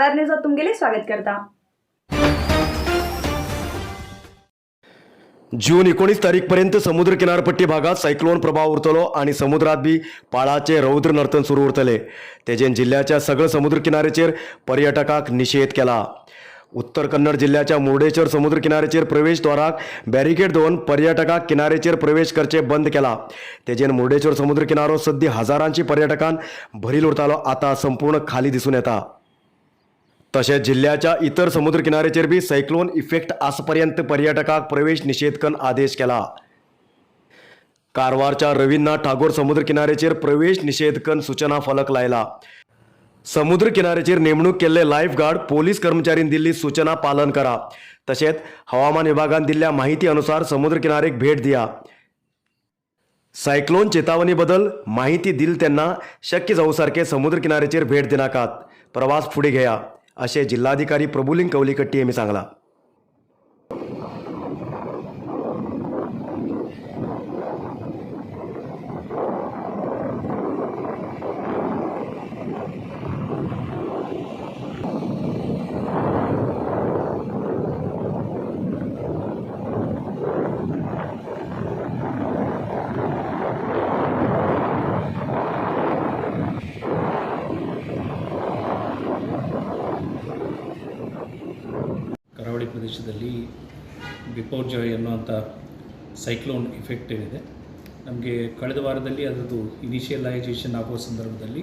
Malhar news तुमगेले स्वागत करता। जून 19 तारीखपर्यंत समुद्र किनारपट्टी भागात सायक्लोन प्रभाव उरतलो आणि समुद्रात बी पाळाचे रौद्र नर्तन सुरू उरतले। तेजेन जिल्ह्याच्या सगळ्या समुद्र किनाऱ्याचेर पर्यटकांक निषेध केला। उत्तर कन्नड जिल्ह्याच्या मुर्डेश्वर समुद्र किनाऱ्याचेर प्रवेशद्वाराक बॅरिकेड देऊन पर्यटकांक किनाऱ्याचेर प्रवेश करचे बंद केला। तेजेन मुर्डेश्वर समुद्र किनारो सद्दी हजारांची पर्यटकांन भरील उरतालो आता संपूर्ण खाली दिसून येता। तसेच जिल्ह्याच्या इतर समुद्र किनाऱ्याचेर बी सायक्लोन इफेक्ट आसपर्यंत पर्यटकांक प्रवेश निषेध कन आदेश केला। कारवारच्या रवींद्रनाथ टागोर समुद्र किनाऱ्याचेर प्रवेश निषेध कन सूचना फलक लायला। समुद्र किनाऱ्याचेर नेमणूक केल्ले लाईफ गार्ड पोलीस कर्मचाऱ्यांनी दिल्ली सूचना पालन करा। तसेच हवामान विभागान दिल्ल्या माहिती अनुसार समुद्र किनारेक भेट दिया। सायक्लोन चेतावणी बदल माहिती दिल त्यांना शक्य जाऊ सारखे समुद्र किनाऱ्याचेर भेट दिनाकात प्रवास फुडे घेया असे जिल्हाधिकारी प्रभुलिंग कवलीकट्टी यांनी सांगला। ಕರಾವಳಿ ಪ್ರದೇಶದಲ್ಲಿ ಬಿಪೋರ್ಜಾಯ್ ಅನ್ನುವಂಥ ಸೈಕ್ಲೋನ್ ಇಫೆಕ್ಟ್ ಏನಿದೆ ನಮಗೆ ಕಳೆದ ವಾರದಲ್ಲಿ ಅದರದ್ದು ಇನಿಷಿಯಲೈಸೇಷನ್ ಆಗುವ ಸಂದರ್ಭದಲ್ಲಿ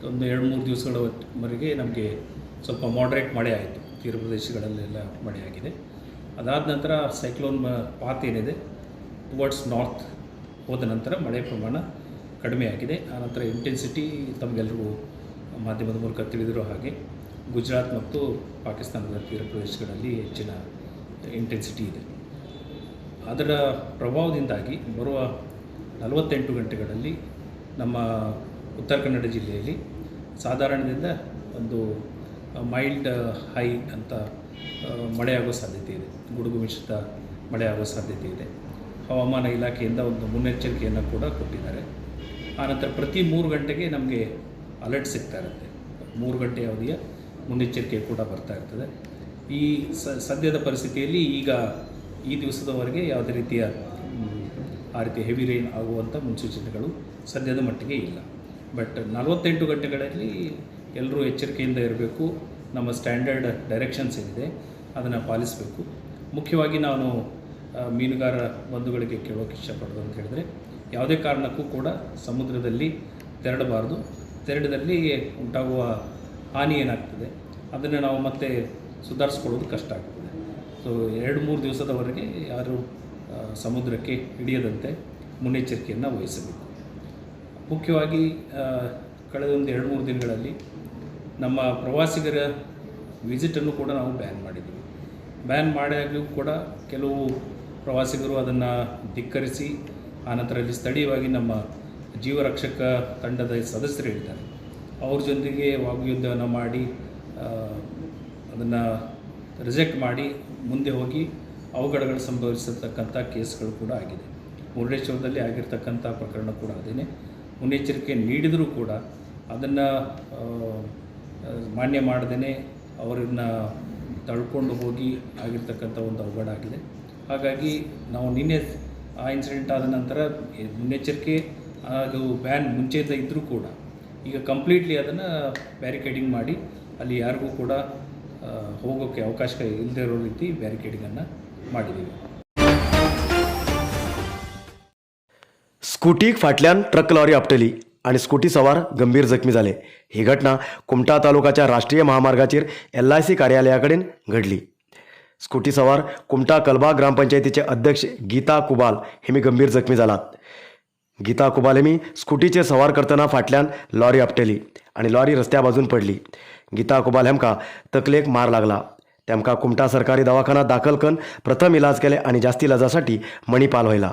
ಒಂದು 2-3 ದಿವಸಗಳವರೆಗೆ ನಮಗೆ ಸ್ವಲ್ಪ ಮಾಡ್ರೇಟ್ ಮಳೆ ಆಯಿತು, ತೀರ ಪ್ರದೇಶಗಳಲ್ಲೆಲ್ಲ ಮಳೆ ಆಗಿದೆ। ಅದಾದ ನಂತರ ಸೈಕ್ಲೋನ್ ಪಾತ್ ಏನಿದೆ ಟುವರ್ಡ್ಸ್ ನಾರ್ತ್ ಹೋದ ನಂತರ ಮಳೆ ಪ್ರಮಾಣ ಕಡಿಮೆ ಆಗಿದೆ। ಆನಂತರ ಇಂಟೆನ್ಸಿಟಿ ತಮಗೆಲ್ಲರಿಗೂ ಮಾಧ್ಯಮದ ಮೂಲಕ ತಿಳಿದಿರೋ ಹಾಗೆ ಗುಜರಾತ್ ಮತ್ತು ಪಾಕಿಸ್ತಾನದ ತೀರ ಪ್ರದೇಶಗಳಲ್ಲಿ ಹೆಚ್ಚಿನ ಇಂಟೆನ್ಸಿಟಿ ಇದೆ। ಅದರ ಪ್ರಭಾವದಿಂದಾಗಿ ಬರುವ 48 ಗಂಟೆಗಳಲ್ಲಿ ನಮ್ಮ ಉತ್ತರ ಕನ್ನಡ ಜಿಲ್ಲೆಯಲ್ಲಿ ಸಾಧಾರಣದಿಂದ ಒಂದು ಮೈಲ್ಡ್ ಹೈ ಅಂತ ಮಳೆಯಾಗೋ ಸಾಧ್ಯತೆ ಇದೆ, ಗುಡುಗು ಮಿಶ್ರಿತ ಮಳೆಯಾಗೋ ಸಾಧ್ಯತೆ ಇದೆ। ಹವಾಮಾನ ಇಲಾಖೆಯಿಂದ ಒಂದು ಮುನ್ನೆಚ್ಚರಿಕೆಯನ್ನು ಕೂಡ ಕೊಟ್ಟಿದ್ದಾರೆ। ಆನಂತರ ಪ್ರತಿ 3 ಗಂಟೆಗೆ ನಮಗೆ ಅಲರ್ಟ್ ಸಿಗ್ತಾ ಇರುತ್ತೆ, 3 ಗಂಟೆ ಅವಧಿಯ ಮುನ್ನೆಚ್ಚರಿಕೆ ಕೂಡ ಬರ್ತಾ ಇರ್ತದೆ। ಈ ಸದ್ಯದ ಪರಿಸ್ಥಿತಿಯಲ್ಲಿ ಈಗ ಈ ದಿವಸದವರೆಗೆ ಯಾವುದೇ ರೀತಿಯ ಆ ರೀತಿ ಹೆವಿ ರೈನ್ ಆಗುವಂಥ ಮುನ್ಸೂಚನೆಗಳು ಸದ್ಯದ ಮಟ್ಟಿಗೆ ಇಲ್ಲ। ಬಟ್ 48 ಗಂಟೆಗಳಲ್ಲಿ ಎಲ್ಲರೂ ಎಚ್ಚರಿಕೆಯಿಂದ ಇರಬೇಕು, ನಮ್ಮ ಸ್ಟ್ಯಾಂಡರ್ಡ್ ಡೈರೆಕ್ಷನ್ಸ್ ಏನಿದೆ ಅದನ್ನು ಪಾಲಿಸಬೇಕು। ಮುಖ್ಯವಾಗಿ ನಾನು ಮೀನುಗಾರ ಬಂಧುಗಳಿಗೆ ಕೇಳೋಕ್ಕೆ ಇಷ್ಟಪಡೋದು ಅಂತ ಹೇಳಿದ್ರೆ, ಯಾವುದೇ ಕಾರಣಕ್ಕೂ ಕೂಡ ಸಮುದ್ರದಲ್ಲಿ ತೆರಳಬಾರ್ದು। ತೆರಳದಲ್ಲಿ ಉಂಟಾಗುವ ಹಾನಿ ಏನಾಗ್ತದೆ ಅದನ್ನು ನಾವು ಮತ್ತೆ ಸುಧಾರಿಸ್ಕೊಳ್ಳೋದು ಕಷ್ಟ ಆಗ್ತದೆ। ಸೊ 2-3 ದಿವಸದವರೆಗೆ ಯಾರು ಸಮುದ್ರಕ್ಕೆ ಇಳಿಯದಂತೆ ಮುನ್ನೆಚ್ಚರಿಕೆಯನ್ನು ವಹಿಸಬೇಕು। ಮುಖ್ಯವಾಗಿ ಕಳೆದ ಒಂದು 2-3 ದಿನಗಳಲ್ಲಿ ನಮ್ಮ ಪ್ರವಾಸಿಗರ ವಿಸಿಟನ್ನು ಕೂಡ ನಾವು ಬ್ಯಾನ್ ಮಾಡಿದ್ವಿ। ಬ್ಯಾನ್ ಮಾಡಿದಾಗಲೂ ಕೂಡ ಕೆಲವು ಪ್ರವಾಸಿಗರು ಅದನ್ನು ಧಿಕ್ಕರಿಸಿ ಆನಂತರ ಅಲ್ಲಿ ಸ್ಥಳೀಯವಾಗಿ ನಮ್ಮ ಜೀವರಕ್ಷಕ ತಂಡದ ಸದಸ್ಯರು ಹೇಳಿದ್ದಾರೆ, ಅವ್ರ ಜೊತೆಗೆ ವಾಗ್ಯುದ್ಧವನ್ನು ಮಾಡಿ ಅದನ್ನು ರಿಜೆಕ್ಟ್ ಮಾಡಿ ಮುಂದೆ ಹೋಗಿ ಅವಘಡಗಳು ಸಂಭವಿಸಿರ್ತಕ್ಕಂಥ ಕೇಸ್ಗಳು ಕೂಡ ಆಗಿದೆ। ಮುರುಡೇಶ್ವರದಲ್ಲಿ ಆಗಿರ್ತಕ್ಕಂಥ ಪ್ರಕರಣ ಕೂಡ ಅದೇನೆ, ಮುನ್ನೆಚ್ಚರಿಕೆ ನೀಡಿದರೂ ಕೂಡ ಅದನ್ನು ಮಾನ್ಯ ಮಾಡದೇ ಅವರನ್ನು ತಳ್ಕೊಂಡು ಹೋಗಿ ಆಗಿರ್ತಕ್ಕಂಥ ಒಂದು ಅವಘಡ ಆಗಿದೆ। ಹಾಗಾಗಿ ನಾವು ನಿನ್ನೆ ಆ ಇನ್ಸಿಡೆಂಟ್ ಆದ ನಂತರ ಮುನ್ನೆಚ್ಚರಿಕೆ ಅದು ಬ್ಯಾನ್ ಮುಂಚೆಯಿಂದ ಇದ್ದರೂ ಕೂಡ ಈಗ ಕಂಪ್ಲೀಟ್ಲಿ ಅದನ್ನು ಬ್ಯಾರಿಕೇಡಿಂಗ್ ಮಾಡಿ ಅಲ್ಲಿ ಯಾರಿಗೂ ಕೂಡ ಹೋಗೋಕ್ಕೆ ಅವಕಾಶ ಇಲ್ಲದೆ ಇರೋ ರೀತಿ ಬ್ಯಾರಿಕೇಡಿಂಗನ್ನು ಮಾಡಿದ್ದೀವಿ। स्कूटीक फाटल्यान ट्रक लॉरी आपटली आणि स्कूटी सवार गंभीर जखमी झाले। ही घटना कुमटा तालुक्याच्या राष्ट्रीय महामार्गाचेर LIC कार्यालयाकडेन घडली। स्कूटी सवार कुमटा कलबा ग्रामपंचायतीचे अध्यक्ष गीता कुबाल हेमी गंभीर जखमी झालात। गीता कुबाल हेमी स्कूटीचे सवार करताना फाटल्यान लॉरी आपटली आणि लॉरी रस्त्या बाजून पडली। गीता कुबाल हेमका तकलेक मार लागला। तेमका कुमटा सरकारी दवाखाना दाखल करून प्रथम इलाज केले आणि जास्ती इलाजासाठी मणिपाल व्हायला।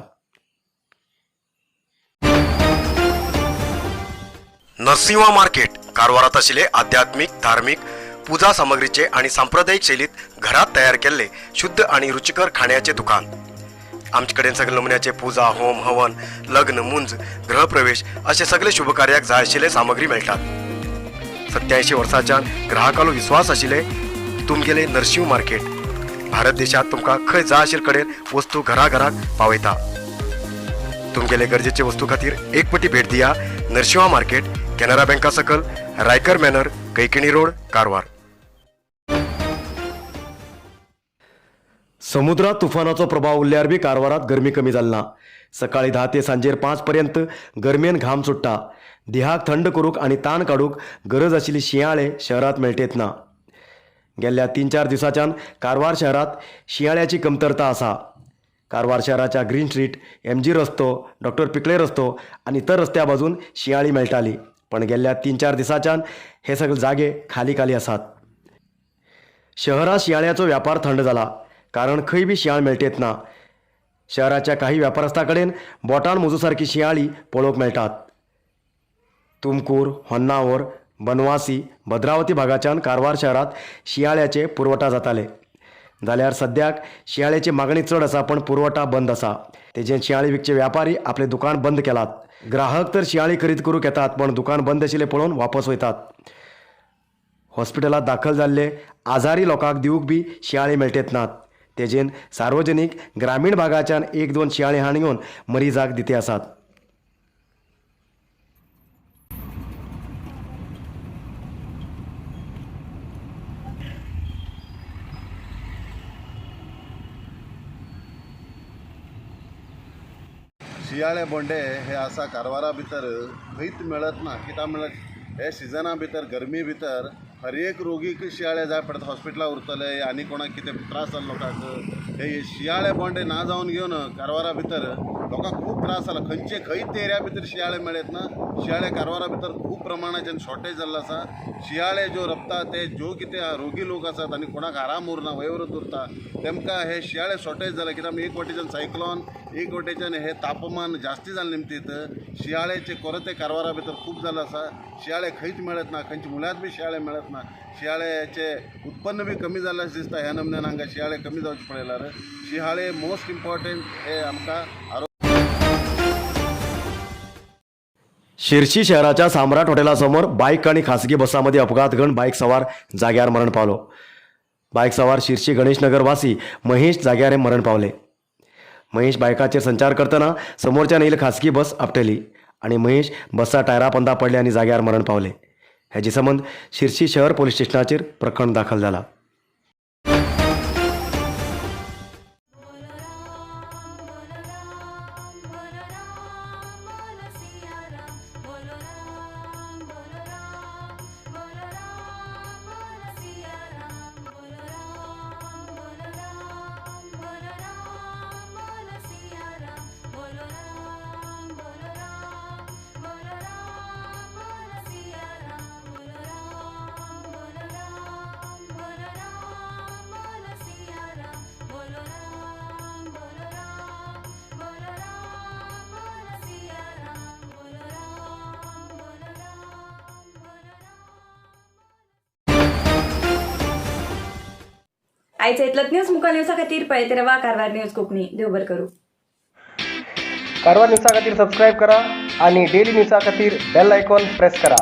नरसिंह मार्केट कारवारात आशिल्ले आध्यात्मिक धार्मिक पूजा सामग्रीचे आणि सांप्रदायिक शैलीत घरात तयार केलेले शुद्ध आणि रुचिकर खाण्याचे दुकान। आमचे कडेन सगळे नमुन्याचे पूजा होम हवन लग्न मुंज गृहप्रवेश असे सगळे शुभ कार्याक जाय आशिल्ले सामग्री मेळटात। 87 वर्सांच्यान ग्राहकालो विश्वास आशिल्ले तुमगेले नरशिंव मार्केट भारत देशात तुमकां खंय जाय आशिल्ले कडेन वस्तू घराघराक पावयता. तुमगेले गरजेचे वस्तू खातीर एक पटी भेट दिया नरशिंवा मार्केट, कॅनरा बँका सकल, रायकर मॅनर, कैकिणी रोड, कारवार. समुद्रात तुफानाचो प्रभाव उरल्यार बी कारवारात गरमी कमी जाली ना. सकाळी 10 ते सांजेर 5 पर्यंत गरमेन घाम सुट्टा. देहाक थंड करूक आनी ताण काडूक गरज आशिल्ली शिंयाळे शहरात मेळटेत ना. गेल्ल्या 3-4 दिसांच्यान कारवार शहरात शिंयाळ्याची कमतरता आसा. कारवार शहराच्या ग्रीन स्ट्रीट, MG रस्तो, डॉक्टर पिकळे रस्तो आनी इतर रस्त्या बाजून शिंयाळी मेळटाली. पण गेल्ल्या 3-4 दिसांच्यान हे सगळे जागे खाली खाली आसात. शहरात शिंयाळ्याचो व्यापार थंड जाला, कारण खंय बी शिंयाळ मेळटेत ना. शहराच्या काही व्यापारस्था कडेन बोटान मोजूसारकी शिंयाळी पळोवंक मेळटात. तुमकूर, होन्नावर, बनवासी, भद्रावती भागाच्यान कारवार शहरात शिंयाळ्याचे पुरवठा जाताले. जाल्यार सद्याक शिंयाळ्याची मागणी चड आसा, पण पुरवठा बंद आसा. तेजें शिंयाळी विकचे व्यापारी आपले दुकान बंद केलात. ग्राहक तर शिंयाळी खरेदी करूंक येतात, पण दुकान बंद आशिल्लें पळोवन वापस वयतात. हॉस्पिटलात दाखल जाल्ले आजारी लोकांक दिवूंक बी शिंयाळी मेळटेत नात. तेजेन सार्वजनीक ग्रामीण भागाच्यान 1-2 शिंयाळी हाडून घेवन मरीजाक दिते आसात. शियाळे बोंडे हे आसा कारवारा भितर खंयच मेळत ना. कित्याक म्हणल्यार हे सिजना भितर गरमी भितर हर एक रोगीक शियाळे जाय पडटा. हॉस्पिटलां उरतले आनी कोणाक कितें त्रास जाला लोकांक, हे शियाळे बोंडे ना जावन घेवन कारवारा भितर लोकांक खूब त्रास जाला. खंयच एरिया भितर शियाळे मेळत ना. शियाळे कारवारा भितर खूब प्रमाणाच्यान शॉर्टेज जाल्लो आसा. शियाळे ज्यो रपता ते ज्यो कितें रोगी लोक आसात आनी कोणाक आराम उरना, वयवरत उरता, तेमकां हे शियाळे शॉर्टेज जाला. कित्याक एक वाटेच्यान सायक्लॉन, एक वाटेच्यान हे तापमान जास्ती जाले निमतीत शियाळेचे कोरते कारवारा भितर खूब जाल्लो आसा. शियाळे खंयच मेळत ना, खंयच्या मुळ्यात बी शियाळे मेळत ना. शियाळेचे उत्पन्न बी कमी जाल्लें अशें दिसता. ह्या नमन्यान हांगा शियाळे कमी जावचे पळयल्यार शियाळे मोस्ट इम्पॉर्टंट हे आमकां आरोग्य. शिरशी शहराच्या सम्राट हॉटेलासमोर बाईक आणि खासगी बसांमध्ये अपघात घडून बाईक सवार जाग्यार मरण पावलो. बाईक सवार शिरशी गणेशनगर वासी महेश जाग्यार मरण पावले. महेश बायकाचेर संचार करतना समोरच्यान येयल्ली खासगी बस आपटली आणि महेश बसा टायरा पंदा पडले आणि जाग्यार मरण पावले. हेजे संबंद शिरशी शहर पोलीस स्टेशनाचेर प्रकरण दाखल जाला. आयचे इतलत न्यूज मुखार न्यूजा खातीर पळयत रावा कारवार न्यूज कोंकणी. देव बरें करूं. कारवार न्यूजा खातीर सबस्क्राईब करा आणि डेली न्यूजा खातीर बेल आयकॉन प्रेस करा.